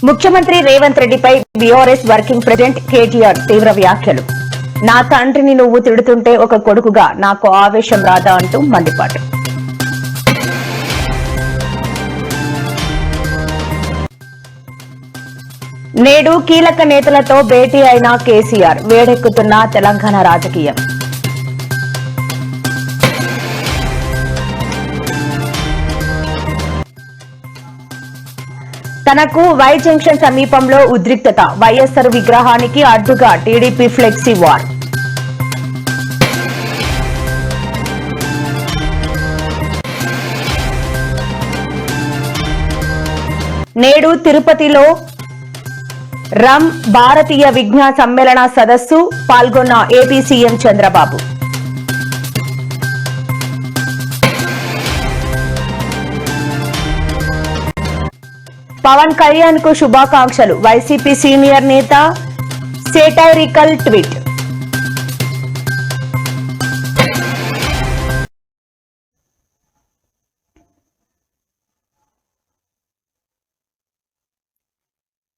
ముఖ్యమంత్రి రేవంత్ రెడ్డిపై BRS working president KTR తీవ్ర వ్యాఖ్యలు. నా తండ్రిని నువ్వు తిడుతుంటే ఒక కొడుకుగా నాకు ఆవేశం రాదా అంటూ మండిపాటు. నేడు కీలక నేతలతో భేటీ అయిన కేసీఆర్, వేడెక్కుతున్న తెలంగాణ రాజకీయం. తనకు వై జంక్షన్ సమీపంలో ఉద్రిక్తత, వైఎస్ఆర్ విగ్రహానికి అడ్డుగా టీడీపీ ఫ్లెక్సీ వార్. నేడు తిరుపతిలో రమ్ భారతీయ విజ్ఞాన సమ్మేళన సదస్సు పాల్గొన్న ఏపీ సీఎం చంద్రబాబు. పవన్ కళ్యాణ్ కు శుభాకాంక్షలు, వైసీపీ సీనియర్ నేత సేటైరికల్ ట్వీట్.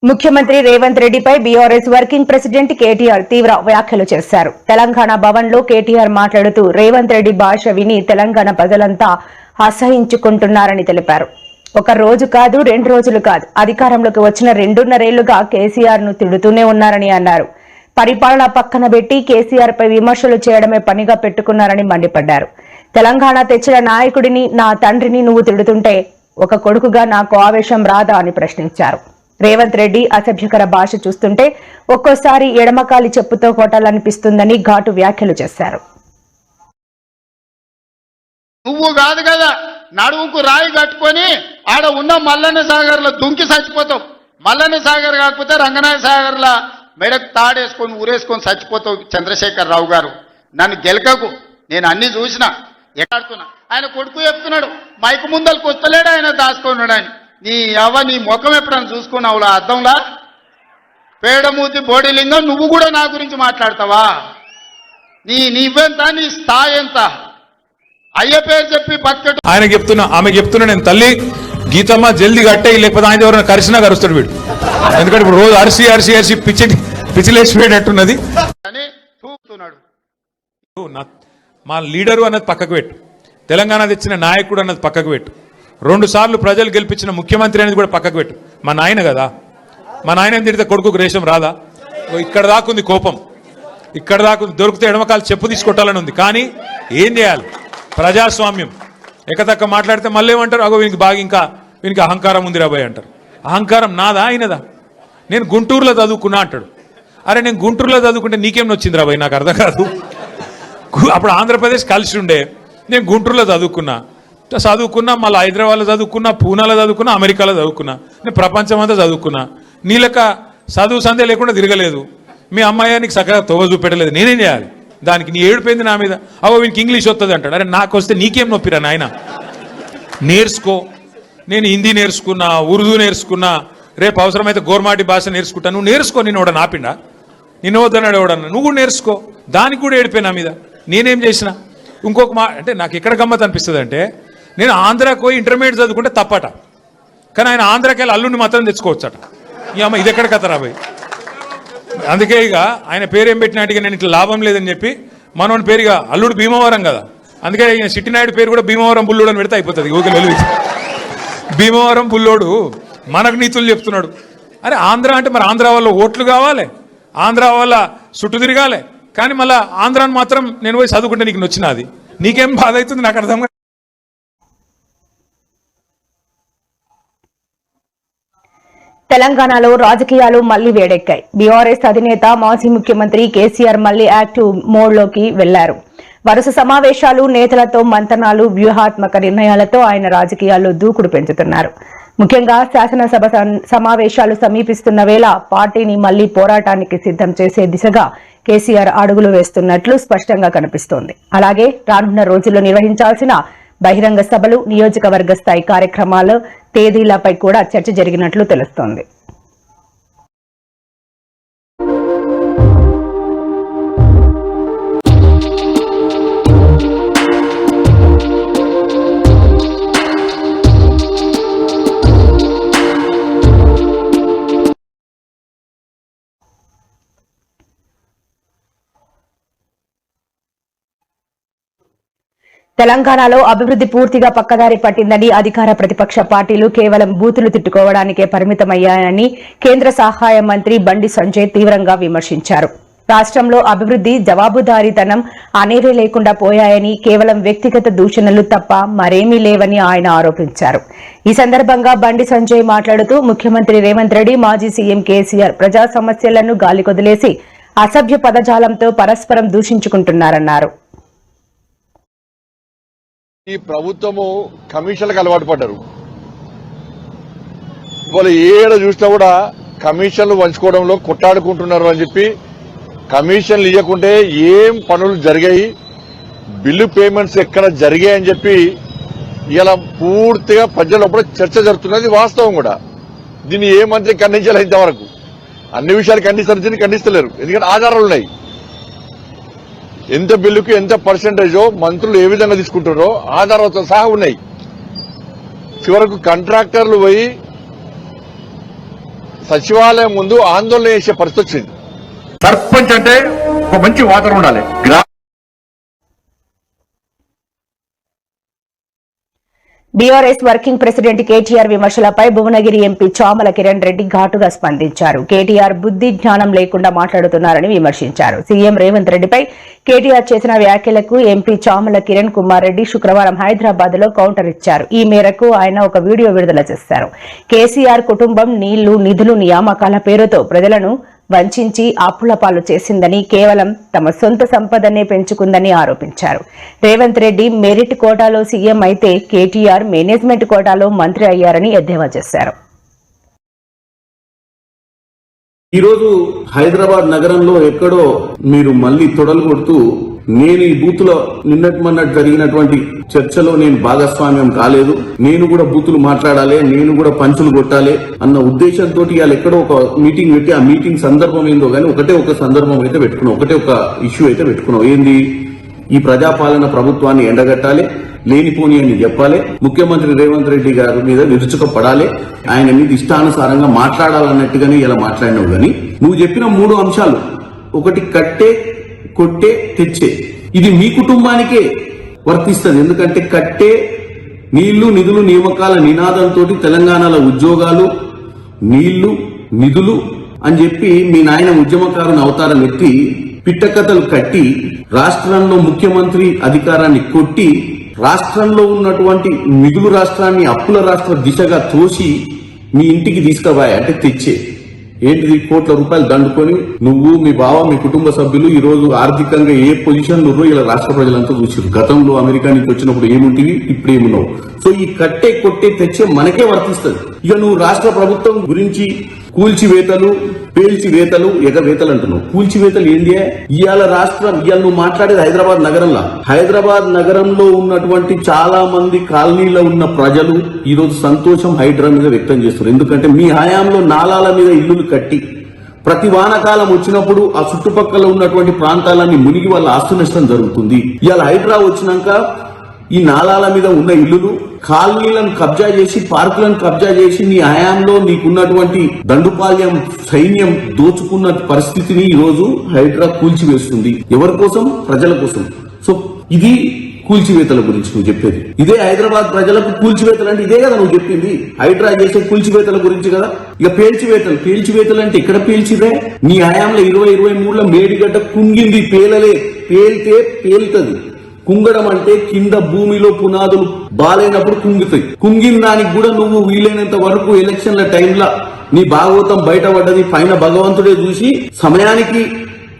ముఖ్యమంత్రి రేవంత్ రెడ్డిపై బీఆర్ఎస్ వర్కింగ్ ప్రెసిడెంట్ కేటీఆర్ తీవ్ర వ్యాఖ్యలు చేశారు. తెలంగాణ భవన్ లో కేటీఆర్ మాట్లాడుతూ రేవంత్ రెడ్డి భాష విని తెలంగాణ ప్రజలంతా అసహించుకుంటున్నారని తెలిపారు. ఒక రోజు కాదు, 2 రోజులు కాదు, అధికారంలోకి వచ్చిన 2.5 ఏళ్లుగా కేసీఆర్ ను తిడుతూనే ఉన్నారని అన్నారు. పరిపాలన పక్కన పెట్టి కేసీఆర్ పై విమర్శలు చేయడమే పనిగా పెట్టుకున్నారని మండిపడ్డారు. తెలంగాణ తెచ్చిన నాయకుడిని, నా తండ్రిని నువ్వు తిడుతుంటే ఒక కొడుకుగా నాకు ఆవేశం రాదా అని ప్రశ్నించారు. రేవంత్ రెడ్డి అసభ్యకర భాష చూస్తుంటే ఒక్కోసారి ఎడమకాలి చెప్పుతో కొట్టాలనిపిస్తుందని ఘాటు వ్యాఖ్యలు చేశారు. నువ్వు కాదు కదా, నడువుకు రాయి కట్టుకొని ఆడ ఉన్న మల్లన్న సాగర్ లో దుంకి చచ్చిపోతావు. మల్లన్న సాగర్ కాకపోతే రంగనాయ సాగర్ లా మెడకు తాడేసుకొని ఊరేసుకొని చచ్చిపోతావు. చంద్రశేఖర్ రావు గారు, నన్ను గెలకకు, నేను అన్ని చూసిన ఎక్కడుతున్నా. ఆయన కొడుకు చెప్తున్నాడు, మైకు ముందలకు వస్తలేడు, ఆయన దాచుకున్నాడు. ఆయన నీ ముఖం ఎప్పుడైనా చూసుకున్నావులా అద్దంలా? పేడమూతి బోడిలింగం, నువ్వు కూడా నా గురించి మాట్లాడతావా? నీవెంత, నీ స్థాయి ఎంత? అయ్య పేరు చెప్పి బకెట్ ఆయన చెప్తున్నా, ఆమె చెప్తున్నా, నేను తల్లి గీతమ్మ జల్దీ కట్టే, లేకపోతే ఆయన ఎవరైనా కరిసినా కరుస్తాడు వీడు. ఎందుకంటే ఇప్పుడు రోజు అరిసి అరిసి అరిసి పిచ్చిలేసిపోయేటట్టున్నది అని చూపుతున్నాడు. మా లీడరు అన్నది పక్కకు పెట్టు, తెలంగాణ తెచ్చిన నాయకుడు అన్నది పక్కకు పెట్టు, 2 సార్లు ప్రజలు గెలిపించిన ముఖ్యమంత్రి అనేది కూడా పక్కకు పెట్టు. మా నాయన కదా, మా నాయన తిడితే కొడుకు రేషం రాదా? ఇక్కడ దాకుంది కోపం, ఇక్కడ దాకుంది. దొరికితే ఎడమకాలు చెప్పు తీసుకొట్టాలని ఉంది. కానీ ఏం చేయాలి? ప్రజాస్వామ్యం. ఎక్కతక్క మాట్లాడితే మళ్ళీ ఏమంటారు, అగో వీనికి బాగా ఇంకా వీనికి అహంకారం ఉంది రాబోయ్ అంటారు. అహంకారం నాదా ఆయనదా? నేను గుంటూరులో చదువుకున్నా అంటాడు. అరే నేను గుంటూరులో చదువుకుంటే నీకేం వచ్చింది రాబోయ్? నాకు అర్థం కాదు. అప్పుడు ఆంధ్రప్రదేశ్ కలిసి ఉండే, నేను గుంటూరులో చదువుకున్నా, మళ్ళీ హైదరాబాద్లో చదువుకున్నా, పూనాలో చదువుకున్నా, అమెరికాలో చదువుకున్నా, నేను ప్రపంచం అంతా చదువుకున్నా. నీలక చదువు సందే లేకుండా తిరగలేదు. మీ అమ్మాయి నీకు చక్కగా తోవ చూపెట్టలేదు. నేనేం చేయాలి? దానికి నీ ఏడిపోయింది నా మీద. అవో వీనికి ఇంగ్లీష్ వస్తుంది అంటాడు. అరే నాకు వస్తే నీకేం నొప్పిరా నాయన? నేర్చుకో. నేను హిందీ నేర్చుకున్నా, ఉర్దూ నేర్చుకున్నా, రేపు అవసరమైతే గోర్మాటి భాష నేర్చుకుంటా. నువ్వు నేర్చుకో. నేను ఎవడ నాపిండా? నిన్ను వద్దన్నాడు ఎవడన్నా? నువ్వు కూడా నేర్చుకో. దానికి కూడా ఏడిపోయి నా మీద. నేనేం చేసిన? ఇంకొక అంటే నాకు ఎక్కడ గమ్మత్ అనిపిస్తుంది అంటే, నేను ఆంధ్రాకి పోయి ఇంటర్మీడియట్ చదువుకుంటే తప్పట, కానీ ఆయన ఆంధ్రాకి వెళ్ళి అల్లుడిని మాత్రం తెచ్చుకోవచ్చట. ఈ అమ్మ ఇది ఎక్కడ కథ రాబోయ్? అందుకే ఇక ఆయన పేరు ఏం పెట్టినట్టుగా నేను ఇట్లా లాభం లేదని చెప్పి మనోని పేరుగా అల్లుడు భీమవరం కదా, అందుకే ఈయన సిట్టినాయుడు పేరు కూడా భీమవరం బుల్లోడు అని పెడితే అయిపోతుంది. ఊరికి వెలుగు భీమవరం బుల్లోడు మనకు నీతులు చెప్తున్నాడు. అరే ఆంధ్ర అంటే మరి ఆంధ్ర వాళ్ళ ఓట్లు కావాలి, ఆంధ్ర వాళ్ళ చుట్టూ తిరగాలి. కానీ మళ్ళీ ఆంధ్రాని మాత్రం నేను పోయి చదువుకుంటే నీకు నచ్చినది, నీకేం బాధ అవుతుంది? నాకు అర్థం. తెలంగాణలో రాజకీయాలు మళ్లీ వేడెక్కాయి. బీఆర్ఎస్ అధినేత మాజీ ముఖ్యమంత్రి కేసీఆర్ మళ్లీ యాక్టివ్ మోడ్లోకి వెళ్లారు. వరుస సమావేశాలు, నేతలతో మంతనాలు, వ్యూహాత్మక నిర్ణయాలతో ఆయన రాజకీయాల్లో దూకుడు పెంచుతున్నారు. ముఖ్యంగా శాసనసభ సమావేశాలు సమీపిస్తున్న వేళ పార్టీని మళ్లీ పోరాటానికి సిద్ధం చేసే దిశగా కేసీఆర్ అడుగులు వేస్తున్నట్లు స్పష్టంగా కనిపిస్తోంది. అలాగే రానున్న రోజుల్లో నిర్వహించాల్సిన బహిరంగ సభలు, నియోజకవర్గ స్థాయి కార్యక్రమాల తేదీలపై కూడా చర్చ జరిగినట్లు తెలుస్తోంది. తెలంగాణలో అభివృద్ధి పూర్తిగా పక్కదారి పట్టిందని అధికార ప్రతిపక్ష పార్టీలు కేవలం బూతులు తిట్టుకోవడానికే పరిమితమయ్యాయని కేంద్ర సహాయ మంత్రి బండి సంజయ్ తీవ్రంగా విమర్శించారు. రాష్ట్రంలో అభివృద్ధి జవాబుదారీతనం అనేవే లేకుండా పోయాయని, కేవలం వ్యక్తిగత దూషణలు తప్ప మరేమీ లేవని ఆయన ఆరోపించారు. ఈ సందర్భంగా బండి సంజయ్ మాట్లాడుతూ ముఖ్యమంత్రి రేవంత్ రెడ్డి, మాజీ సీఎం కేసీఆర్ ప్రజా సమస్యలను గాలికొదిలేసి అసభ్య పదజాలంతో పరస్పరం దూషించుకుంటున్నారన్నారు. ఈ ప్రభుత్వము కమిషన్లకు అలవాటు పడ్డారు. వాళ్ళు ఏడ చూసినా కూడా కమిషన్లు పంచుకోవడంలో కొట్టాడుకుంటున్నారు అని చెప్పి, కమిషన్లు ఇవ్వకుంటే ఏం పనులు జరిగాయి, బిల్లు పేమెంట్స్ ఎక్కడ జరిగాయని చెప్పి ఇలా పూర్తిగా ప్రజల్లో చర్చ జరుగుతున్నది వాస్తవం కూడా. దీన్ని ఏ మంత్రి ఖండించాలి? ఇంతవరకు అన్ని విషయాలు ఖండిస్తలేరు. ఎందుకంటే ఆధారాలు ఉన్నాయి. ఎంత బిల్లుకు ఎంత పర్సెంటేజో మంత్రులు ఏ విధంగా తీసుకుంటారో ఆధారాలతో సహా ఉన్నాయి. చివరకు కాంట్రాక్టర్లు పోయి సచివాలయం ముందు ఆందోళన చేసే పరిస్థితి వచ్చింది. సర్పంచ్ అంటే ఒక మంచి వాతావరణం ఉండాలి. బీఆర్ఎస్ వర్కింగ్ ప్రెసిడెంట్ కేటీఆర్ విమర్శలపై భువనగిరి ఎంపీ చామల కిరణ్ రెడ్డి ఘాటుగా స్పందించారు. కేటీఆర్ బుద్ధి జ్ఞానం లేకుండా మాట్లాడుతున్నారని విమర్శించారు. సీఎం రేవంత్ రెడ్డిపై కేటీఆర్ చేసిన వ్యాఖ్యలకు ఎంపీ చామల కిరణ్ కుమార్ రెడ్డి శుక్రవారం హైదరాబాద్ లో కౌంటర్ ఇచ్చారు. ఈ మేరకు ఆయన ఒక వీడియో విడుదల చేశారు. కేసీఆర్ కుటుంబం నీళ్లు, నిధులు, నియామకాల పేరుతో ప్రజలను వంచి అప్పుల పాలు చేసిందని, కేవలం తమ సొంత సంపదనే పెంచుకుందని ఆరోపించారు. రేవంత్ రెడ్డి మెరిట్ కోటాలో సీఎం అయితే కేటీఆర్ మేనేజ్మెంట్ కోటాలో మంత్రి అయ్యారని ఎద్దేవా చేశారు. ఈరోజు హైదరాబాద్ నగరంలో ఎక్కడో మీరు మళ్లీ తొడలు కొడుతూ, నేను ఈ బూత్ లో నిన్నటి జరిగినటువంటి చర్చలో నేను భాగస్వామ్యం కాలేదు, నేను కూడా బూతులు మాట్లాడాలి, నేను కూడా పంచులు కొట్టాలి అన్న ఉద్దేశంతో ఇవాళ ఎక్కడో ఒక మీటింగ్ పెట్టి, ఆ మీటింగ్ సందర్భం ఏందో గానీ ఒకటే ఒక సందర్భం అయితే పెట్టుకున్నాం, ఒకటే ఒక ఇష్యూ అయితే పెట్టుకున్నాం. ఏంది? ఈ ప్రజాపాలన ప్రభుత్వాన్ని ఎండగట్టాలి, లేనిపోని అని చెప్పాలి, ముఖ్యమంత్రి రేవంత్ రెడ్డి గారి మీద విరుచుకపడాలి, ఆయన మీద ఇష్టానుసారంగా మాట్లాడాలన్నట్టుగానే ఇలా మాట్లాడినావు. గానీ నువ్వు చెప్పిన 3 అంశాలు, ఒకటి కట్టే, కొట్టే, తెచ్చే, ఇది మీ కుటుంబానికే వర్తిస్తుంది. ఎందుకంటే కట్టే, నీళ్లు, నిధులు, నియామకాల నినాదంతో తెలంగాణలో ఉద్యోగాలు, నీళ్లు, నిధులు అని చెప్పి మీ నాయన ఉద్యమకారుని అవతారం ఎత్తి పిట్టకథలు కట్టి రాష్ట్రంలో ముఖ్యమంత్రి అధికారాన్ని కొట్టి రాష్ట్రంలో ఉన్నటువంటి మిగులు రాష్ట్రాన్ని అప్పుల రాష్ట్ర దిశగా తోసి మీ ఇంటికి తీసుకుపోయా. అంటే తెచ్చే ఏంటిది? కోట్ల రూపాయలు దండుకొని నువ్వు, మీ బావ, మీ కుటుంబ సభ్యులు ఈ రోజు ఆర్థికంగా ఏ పొజిషన్ లో ఇలా రాష్ట్ర ప్రజలంతా చూసారు. గతంలో అమెరికా నుంచి వచ్చినప్పుడు ఏముంటివి, ఇప్పుడు ఏమున్నావు. సో ఈ కట్టే, కొట్టే, తెచ్చే మనకే వర్తిస్తుంది. ఇక నువ్వు రాష్ట్ర ప్రభుత్వం గురించి కూల్చివేతలు, పేల్చివేతలు, ఎగవేతలు అంటున్నావు. కూల్చివేతలు ఏంటి? ఇవాళ రాష్ట్రం, ఇవాళ నువ్వు మాట్లాడేది హైదరాబాద్ నగరంలో. హైదరాబాద్ నగరంలో ఉన్నటువంటి చాలా మంది కాలనీలో ఉన్న ప్రజలు ఈ రోజు సంతోషం హైడ్రా మీద వ్యక్తం చేస్తున్నారు. ఎందుకంటే మీ హయాంలో నాలాల మీద ఇల్లులు కట్టి ప్రతి వానకాలం వచ్చినప్పుడు ఆ చుట్టుపక్కల ఉన్నటువంటి ప్రాంతాలన్నీ మునిగి వాళ్ళ ఆస్తు నష్టం జరుగుతుంది. ఇవాళ హైడ్రా వచ్చినాక ఈ నాలాల మీద ఉన్న ఇల్లులు, కాలనీలను కబ్జా చేసి, పార్కులను కబ్జా చేసి నీ హయాంలో నీకున్నటువంటి దండుపాల్యం సైన్యం దోచుకున్న పరిస్థితిని ఈ రోజు హైడ్రా కూల్చివేస్తుంది. ఎవరి కోసం? ప్రజల కోసం. సో ఇది కూల్చివేతల గురించి నువ్వు చెప్పేది. ఇదే హైదరాబాద్ ప్రజలకు కూల్చివేతలు అంటే ఇదే కదా నువ్వు చెప్పింది. హైడ్రా చేసే కూల్చివేతల గురించి కదా. ఇక పేల్చివేతలు అంటే ఇక్కడ పేల్చిదే. నీ హయాంలో 2023లో మేడిగడ్డ కుంగింది, పేలలే. పేలితే పేలుతుంది. కుంగడం అంటే కింద భూమిలో పునాదులు బాలైనప్పుడు కుంగుతాయి. కుంగిన దానికి కూడా నువ్వు వీలైనంత వరకు ఎలక్షన్ల టైంలో నీ భాగవతం బయటపడ్డది పైన భగవంతుడే చూసి సమయానికి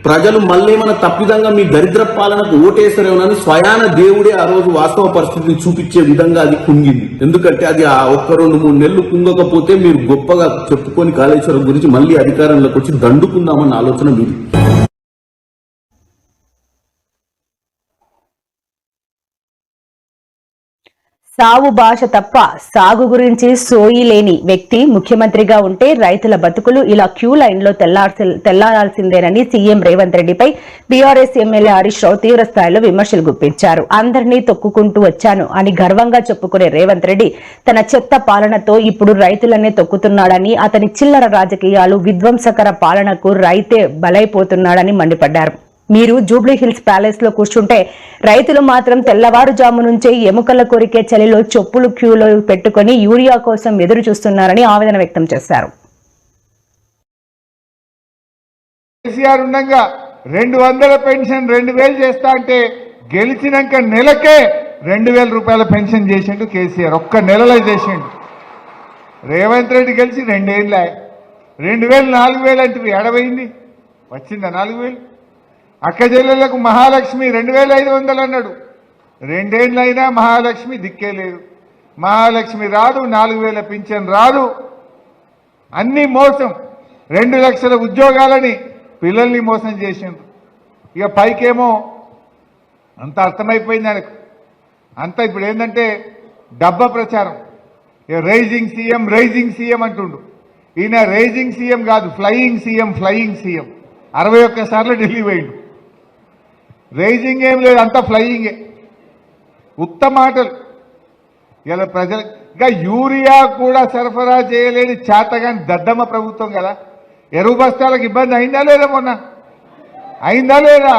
ప్రజలు మళ్ళీ మన తప్పిదంగా మీ దరిద్ర పాలనకు ఓటేస్తారేమోనని స్వయాన దేవుడే ఆ రోజు వాస్తవ పరిస్థితిని చూపించే విధంగా అది కుంగింది. ఎందుకంటే అది ఆ 1-2-3 నెలలు కుంగకపోతే మీరు గొప్పగా చెప్పుకొని కాళేశ్వరం గురించి మళ్ళీ అధికారంలోకి వచ్చి దండుకుందామన్న ఆలోచన మీది. సాగు భాష తప్ప సాగు గురించి సోయి లేని వ్యక్తి ముఖ్యమంత్రిగా ఉంటే రైతుల బతుకులు ఇలా క్యూ లైన్ లో తెల్లారాల్సిందేనని సీఎం రేవంత్ రెడ్డిపై బీఆర్ఎస్ ఎమ్మెల్యే హరీష్ రావు తీవ్ర స్థాయిలో విమర్శలు గుప్పించారు. అందరినీ తొక్కుకుంటూ వచ్చాను అని గర్వంగా చెప్పుకునే రేవంత్ రెడ్డి తన చెత్త పాలనతో ఇప్పుడు రైతులనే తొక్కుతున్నాడని, అతని చిల్లర రాజకీయాలు, విధ్వంసకర పాలనకు రైతే బలైపోతున్నాడని మండిపడ్డారు. మీరు జూబ్లీ హిల్స్ ప్యాలెస్ లో కూర్చుంటే రైతులు మాత్రం తెల్లవారుజాము నుంచే ఎముకల కొరికే చలిలో చెప్పులు క్యూలో పెట్టుకుని యూరియా కోసం ఎదురు చూస్తున్నారని ఆవేదన వ్యక్తం చేశారు. కేసీఆర్ ఉండగా 200 పెన్షన్ 2000 చేస్తా అంటే గెలిచినాక నెలకే 2000 రూపాయల పెన్షన్ చేసిండు కేసీఆర్. ఒక్క నెలలో చేసిండు. రేవంత్ రెడ్డి గెలిచి 2 ఏళ్ళే. 2000 4000 అంటే ఎడబోయింది? వచ్చిందా 4000? అక్క చెల్లెళ్లకు మహాలక్ష్మి 2500 అన్నాడు. 2 ఏళ్ళైనా మహాలక్ష్మి దిక్కే లేదు. మహాలక్ష్మి రాదు, 4000 పింఛన్ రాదు. అన్ని మోసం. 2 లక్షల ఉద్యోగాలని పిల్లల్ని మోసం చేసిండ్రు. ఇక పైకేమో అంత అర్థమైపోయింది ఆయనకు. అంతా ఇప్పుడు ఏంటంటే డబ్బా ప్రచారం. రైజింగ్ సీఎం అంటుండు. ఈయన రైజింగ్ సీఎం కాదు, ఫ్లయింగ్ సీఎం. 61 సార్లు ఢిల్లీ పోయిండు. రైజింగ్ ఏం లేదు, అంతా ఫ్లయింగే. ఉత్తమ మాటలు. ఇలా ప్రజలు ఇంకా యూరియా కూడా సరఫరా చేయలేని చేతగాని దద్దమ్మ ప్రభుత్వం కదా. ఎరువు బస్తాలకు ఇబ్బంది అయిందా లేదా? మొన్న అయిందా లేదా?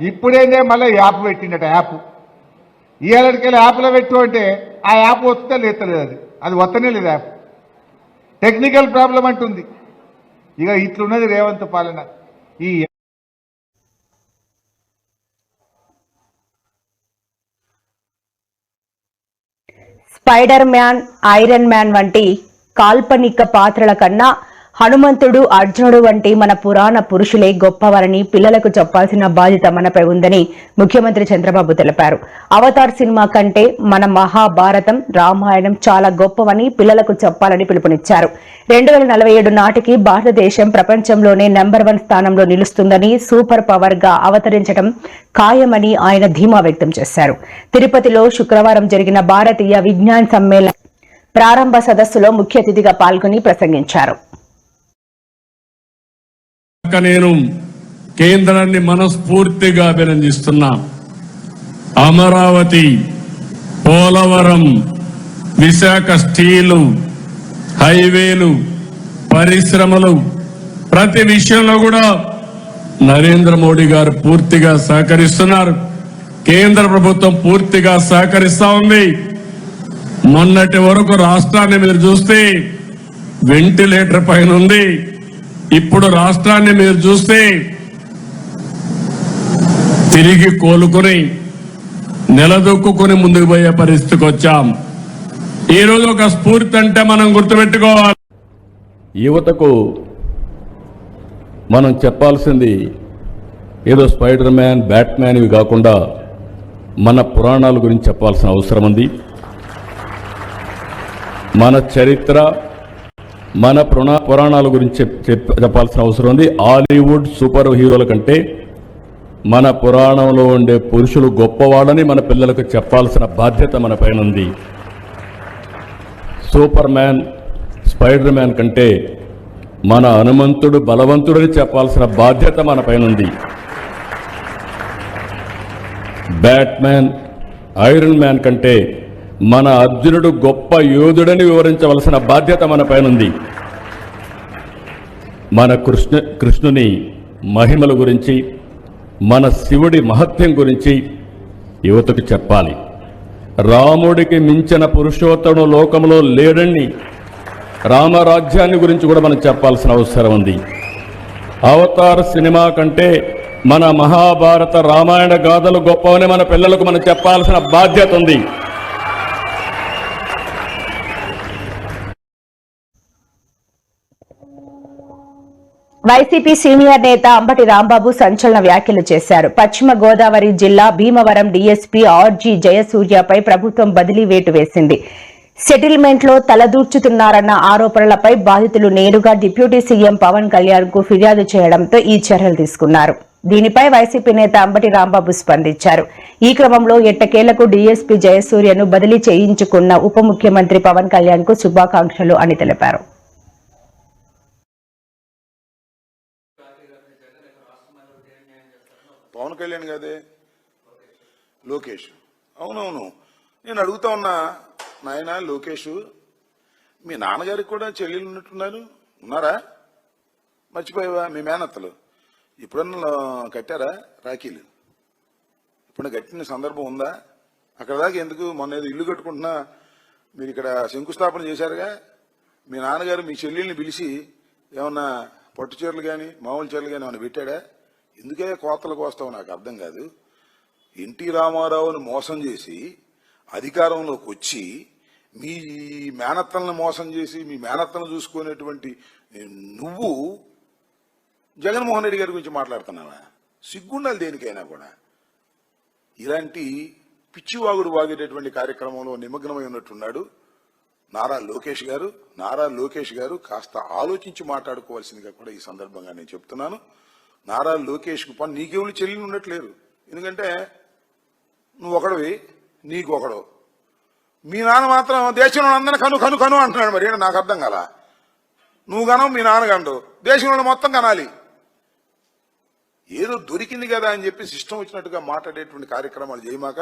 ఇప్పుడేందే మళ్ళీ యాప్ పెట్టిండట. యాప్ ఇవాళకెళ్ళి యాప్లో పెట్టు అంటే ఆ యాప్ వస్తుందా లేతలేదు. అది వస్తనే లేదు. యాప్ టెక్నికల్ ప్రాబ్లం అంటుంది. ఇక ఇట్లున్నది రేవంత్ పాలన. ఈ స్పైడర్ మ్యాన్, ఐరన్ మ్యాన్ వంటి కాల్పనిక పాత్రల కన్నా హనుమంతుడు, అర్జునుడు వంటి మన పురాణ పురుషులే గొప్పవారని పిల్లలకు చెప్పాల్సిన బాధ్యత మనపై ఉందని ముఖ్యమంత్రి చంద్రబాబు తెలిపారు. అవతార్ సినిమా కంటే మన మహాభారతం, రామాయణం చాలా గొప్పవని పిల్లలకు చెప్పాలని పిలుపునిచ్చారు. 2047 నాటికి భారతదేశం ప్రపంచంలోనే నెంబర్ 1 స్థానంలో నిలుస్తుందని, సూపర్ పవర్ గా అవతరించడం ఖాయమని ఆయన ధీమా వ్యక్తం చేశారు. తిరుపతిలో శుక్రవారం జరిగిన భారతీయ విజ్ఞాన్ సమ్మేళన ప్రారంభ సదస్సులో ముఖ్య అతిథిగా పాల్గొని ప్రసంగించారు. నేను కేంద్రాన్ని మనస్ఫూర్తిగా అభినందిస్తున్నా. అమరావతి, పోలవరం, విశాఖ స్టీలు, హైవేలు, పరిశ్రమలు, ప్రతి విషయంలో కూడా నరేంద్ర మోడీ గారు పూర్తిగా సహకరిస్తున్నారు. కేంద్ర ప్రభుత్వం పూర్తిగా సహకరిస్తా ఉంది. మొన్నటి వరకు రాష్ట్రాన్ని మీరు చూస్తే వెంటిలేటర్ పైన ఉంది. ఇప్పుడు రాష్ట్రాన్ని మీరు చూస్తే తిరిగి కోలుకొని నిలదొక్కుని ముందుకు పోయే పరిస్థితికి వచ్చాం. ఈరోజు ఒక స్ఫూర్తి అంటే మనం గుర్తుపెట్టుకోవాలి. యువతకు మనం చెప్పాల్సింది ఏదో స్పైడర్ మ్యాన్, బ్యాట్మ్యాన్ ఇవి కాకుండా మన పురాణాల గురించి చెప్పాల్సిన అవసరం ఉంది. మన చరిత్ర, మన పురాణాల గురించి చెప్పాల్సిన అవసరం ఉంది. హాలీవుడ్ సూపర్ హీరోల కంటే మన పురాణంలో ఉండే పురుషులు గొప్పవాళ్ళని మన పిల్లలకు చెప్పాల్సిన బాధ్యత మన పైన ఉంది. సూపర్ మ్యాన్, స్పైడర్ మ్యాన్ కంటే మన హనుమంతుడు బలవంతుడని చెప్పాల్సిన బాధ్యత మన పైన ఉంది. బ్యాట్మ్యాన్, ఐరన్ మ్యాన్ కంటే మన అర్జునుడు గొప్ప యోధుడని వివరించవలసిన బాధ్యత మన పైనుంది. మన కృష్ణుని మహిమల గురించి, మన శివుడి మహత్యం గురించి యువతకు చెప్పాలి. రాముడికి మించిన పురుషోత్తముడు లోకంలో లేడని రామరాజ్యాన్ని గురించి కూడా మనం చెప్పాల్సిన అవసరం ఉంది. అవతార్ సినిమా కంటే మన మహాభారత, రామాయణ గాథలు గొప్పవని మన పిల్లలకు మనం చెప్పాల్సిన బాధ్యత ఉంది. వైసీపీ సీనియర్ నేత అంబటి రాంబాబు సంచలన వ్యాఖ్యలు చేశారు. పశ్చిమ గోదావరి జిల్లా భీమవరం డీఎస్పీ ఆర్జీ జయసూర్యపై ప్రభుత్వం బదిలీ వేటు వేసింది. సెటిల్మెంట్ లో తలదూర్చుతున్నారన్న ఆరోపణలపై బాధితులు నేరుగా డిప్యూటీ సీఎం పవన్ కళ్యాణ్ కు ఫిర్యాదు చేయడంతో ఈ చర్యలు తీసుకున్నారు. దీనిపై వైసీపీ నేత అంబటి రాంబాబు స్పందించారు. ఈ క్రమంలో ఎట్టకేలకు డీఎస్పీ జయసూర్యను బదిలీ చేయించుకున్న ఉప ముఖ్యమంత్రి పవన్ కళ్యాణ్ కు శుభాకాంక్షలు అని తెలిపారు. పవన్ కళ్యాణ్ కాదే, లోకేష్. అవునవును, నేను అడుగుతా ఉన్నా, నాయన లోకేష్, మీ నాన్నగారికి కూడా చెల్లెలు ఉన్నట్టున్నారు, ఉన్నారా? మర్చిపోయావా? మీ మేనత్తలు ఎప్పుడన్నా కట్టారా రాఖీలు? ఎప్పుడన్నా కట్టిన సందర్భం ఉందా? అక్కడ దాకా ఎందుకు? మొన్న ఏదో ఇల్లు కట్టుకుంటున్నా మీరు ఇక్కడ శంకుస్థాపన చేశారుగా, మీ నాన్నగారు మీ చెల్లెల్ని పిలిచి ఏమన్నా పట్టు చీరలు కానీ మామూలు చీరలు కానీ ఏమైనా పెట్టాడా? ఎందుకే కోతలు కోస్తావు నాకు అర్థం కాదు. ఎన్టీ రామారావుని మోసం చేసి అధికారంలోకి వచ్చి మీ మేనత్తలను మోసం చేసి మీ మేనత్తలను చూసుకునేటువంటి నువ్వు జగన్మోహన్ రెడ్డి గారి గురించి మాట్లాడుతున్నావా? సిగ్గుండాలి దేనికైనా కూడా. ఇలాంటి పిచ్చివాగుడు వాగేటటువంటి కార్యక్రమంలో నిమగ్నమై ఉన్నట్టున్నాడు నారా లోకేష్ గారు. నారా లోకేష్ గారు కాస్త ఆలోచించి మాట్లాడుకోవాల్సిందిగా కూడా ఈ సందర్భంగా నేను చెప్తున్నాను. నారా లోకేష్ కు పని నీకెవరు చెల్లి ఉన్నట్లేరు. ఎందుకంటే నువ్వు ఒకడవి, నీకు ఒకడు. మీ నాన్న మాత్రం దేశంలో అందరినీ కను కను కను అంటున్నాడు. మరి నాకు అర్థం కాల. నువ్వు కనవు, మీ నాన్న కండు, దేశంలో మొత్తం కనాలి. ఏదో దొరికింది కదా అని చెప్పి ఇష్టం వచ్చినట్టుగా మాట్లాడేటువంటి కార్యక్రమాలు చేయమాక.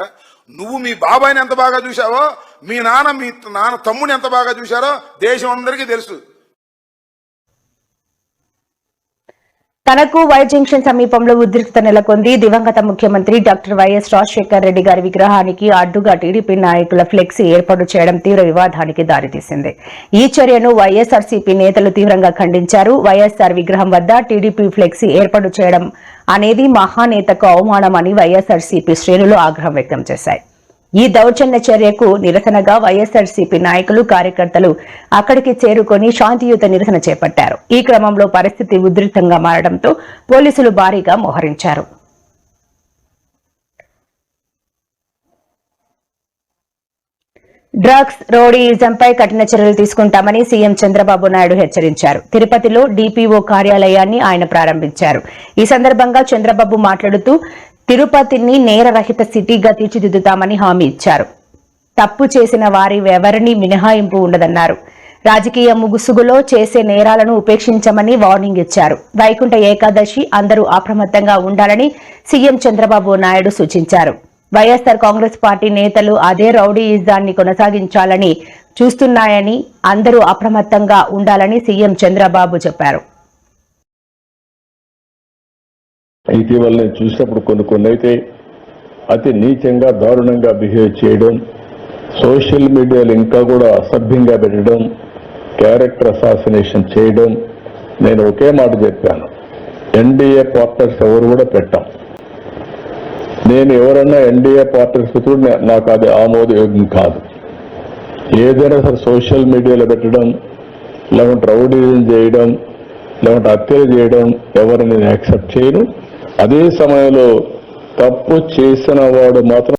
నువ్వు మీ బాబాయిని ఎంత బాగా చూశావో, మీ నాన్న తమ్ముని ఎంత బాగా చూశారో దేశం అందరికీ తెలుసు. తనకు వై జంక్షన్ సమీపంలో ఉద్రిక్తత నెలకొంది. దివంగత ముఖ్యమంత్రి డాక్టర్ వైఎస్ రాజశేఖర్ రెడ్డి గారి విగ్రహానికి అడ్డుగా టీడీపీ నాయకుల ఫ్లెక్సీ ఏర్పాటు చేయడం తీవ్ర వివాదానికి దారితీసింది. ఈ చర్యను వైఎస్ఆర్సీపీ నేతలు తీవ్రంగా ఖండించారు. వైఎస్ఆర్ విగ్రహం వద్ద టీడీపీ ఫ్లెక్సీ ఏర్పాటు చేయడం అనేది మహానేతకు అవమానమని వైఎస్ఆర్సీపీ శ్రేణులు ఆగ్రహం వ్యక్తం చేశాయి. ఈ దౌర్జన్య చర్యకు నిరసనగా వైఎస్ఆర్సీపీ నాయకులు, కార్యకర్తలు అక్కడికి చేరుకొని శాంతియుత నిరసన చేపట్టారు. ఈ క్రమంలో పరిస్థితి ఉధృతంగా మారడంతో పోలీసులు భారీగా మోహరించారు. డ్రగ్స్, రౌడీయిజంపై కఠిన చర్యలు తీసుకుంటామని సీఎం చంద్రబాబు నాయుడు హెచ్చరించారు. తిరుపతిలో డీపీఓ కార్యాలయాన్ని ఆయన ప్రారంభించారు. ఈ సందర్భంగా చంద్రబాబు మాట్లాడుతూ తిరుపతిని నేరరహిత సిటీగా తీర్చిదిద్దుతామని హామీ ఇచ్చారు. తప్పు చేసిన వారి ఎవరిని మినహాయింపు ఉండదన్నారు. రాజకీయ ముగుసుగులో చేసే నేరాలను ఉపేక్షించమని వార్నింగ్ ఇచ్చారు. వైకుంఠ ఏకాదశి అందరూ అప్రమత్తంగా ఉండాలని సీఎం చంద్రబాబు నాయుడు సూచించారు. వైఎస్ఆర్ కాంగ్రెస్ పార్టీ నేతలు అదే రౌడీయిజాన్ని కొనసాగించాలని చూస్తున్నాయని, అందరూ అప్రమత్తంగా ఉండాలని సీఎం చంద్రబాబు చెప్పారు. ఇటీవల నేను చూసినప్పుడు కొన్ని అయితే అతి నీచంగా, దారుణంగా బిహేవ్ చేయడం, సోషల్ మీడియాలో ఇంకా కూడా అసభ్యంగా పెట్టడం, క్యారెక్టర్ అసాసినేషన్ చేయడం. నేను ఒకే మాట చెప్పాను, ఎన్డీఏ పార్ట్నర్స్ ఎవరు కూడా పెట్టాం. నేను ఎవరన్నా ఎన్డీఏ పార్ట్నర్స్ కూడా నాకు అది ఆమోదయోగ్యం కాదు. ఏదైనా సరే సోషల్ మీడియాలో పెట్టడం, లేకుంటే రౌడీజం చేయడం, లేకుంటే హత్యలు చేయడం ఎవరిని నేను యాక్సెప్ట్ చేయను. అదే సమయంలో తప్పు చేసిన వాడు మాత్రం